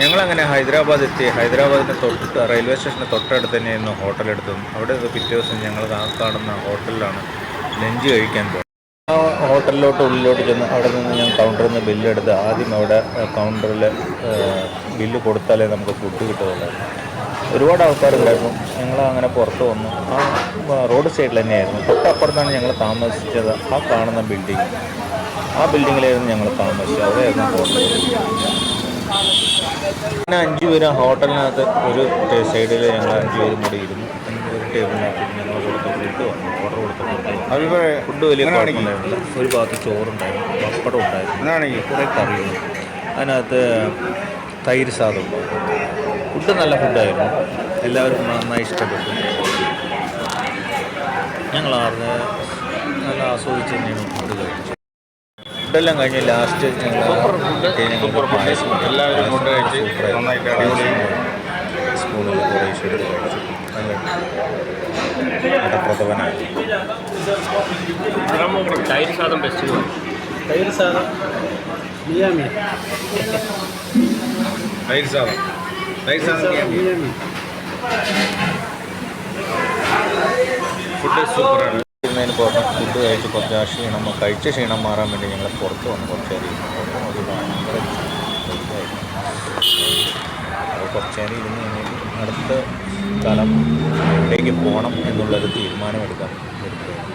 ഞങ്ങളങ്ങനെ ഹൈദരാബാദ് എത്തി. ഹൈദരാബാദിൻ്റെ റെയിൽവേ സ്റ്റേഷന് തൊട്ടടുത്ത് തന്നെയായിരുന്നു ഹോട്ടലെടുത്തത്. അവിടെ പിറ്റേ ദിവസം ഞങ്ങൾ ആ കാണുന്ന ഹോട്ടലിലാണ് ലഞ്ച് കഴിക്കാൻ പോയത്. ആ ഹോട്ടലിലോട്ട് ഉള്ളിലോട്ട് ചെന്ന് അവിടെ നിന്ന് ഞാൻ കൗണ്ടറിൽ നിന്ന് ബില്ലെടുത്ത് ആദ്യം അവിടെ കൗണ്ടറിൽ ബില്ല് കൊടുത്താലേ നമുക്ക് ഫുഡ് കിട്ടുകയുള്ളായിരുന്നു. ഒരുപാട് ആൾക്കാരുണ്ടായിരുന്നു. ഞങ്ങൾ അങ്ങനെ പുറത്ത് വന്നു. ആ റോഡ് സൈഡിൽ തന്നെയായിരുന്നു. തൊട്ടപ്പുറത്താണ് ഞങ്ങൾ താമസിച്ചത്. ആ കാണുന്ന ബിൽഡിങ്, ആ ബിൽഡിങ്ങിലായിരുന്നു ഞങ്ങൾ താമസിച്ചത്. അവിടെയായിരുന്നു ഹോട്ടൽ. അങ്ങനെ 5 പേര് ഹോട്ടലിനകത്ത് ഒരു സൈഡിൽ ഞങ്ങൾ 5 പേരും കൂടി ഇരുന്നു. ഒരു ടേബിളിനകത്ത് ഞങ്ങൾ കൊടുത്ത ഫുഡ് വന്നു. ഓർഡർ കൊടുത്ത ഫുഡ് വലിയ കുഴപ്പമുണ്ടായിരുന്നില്ല. ഒരു ഭാഗത്ത് ചോറുണ്ടായിരുന്നു, പപ്പടം ഉണ്ടായിരുന്നു, കുറേ കറിയുണ്ട്. അതിനകത്ത് തൈര് സാധനം ഉണ്ടായിരുന്നു. ഫുഡ് നല്ല ഫുഡായിരുന്നു. എല്ലാവർക്കും നന്നായി ഇഷ്ടപ്പെട്ടു. ഞങ്ങൾ നല്ല ആസ്വദിച്ച് തന്നെയാണ് ഫുഡ് കഴിച്ചത്. ഫുഡെല്ലാം കഴിഞ്ഞ് ലാസ്റ്റ് ഞങ്ങൾ പായസം എല്ലാവരും ഫുഡ് കഴിച്ച് സ്പൂണിൽ കുറേശ്ശെ എടുത്ത് കഴിച്ചു. നല്ല പ്രഥമനായി. തൈര് സാധനം ബെസ്റ്റ്. തൈര് സാധനം മിയാമി. തൈര് സാധനം മിയാമി. ഫുഡ് സൂപ്പറാണ്. ഇരുന്നതിന് പുറത്ത് ഫുഡ് കഴിച്ച് കുറച്ച് ക്ഷീണം കഴിച്ച ക്ഷീണം മാറാൻ വേണ്ടി ഞങ്ങൾ പുറത്ത് വന്നു. കുറച്ച് നേരം ഇരുന്നു. ഒരു ഭയങ്കര ഇതായിരുന്നു. അപ്പോൾ കുറച്ച് നേരം ഇരുന്ന് കഴിഞ്ഞിട്ട് അടുത്ത സ്ഥലം എവിടേക്ക് പോകണം എന്നുള്ളൊരു തീരുമാനമെടുക്കാൻ എടുക്കുകയാണ്.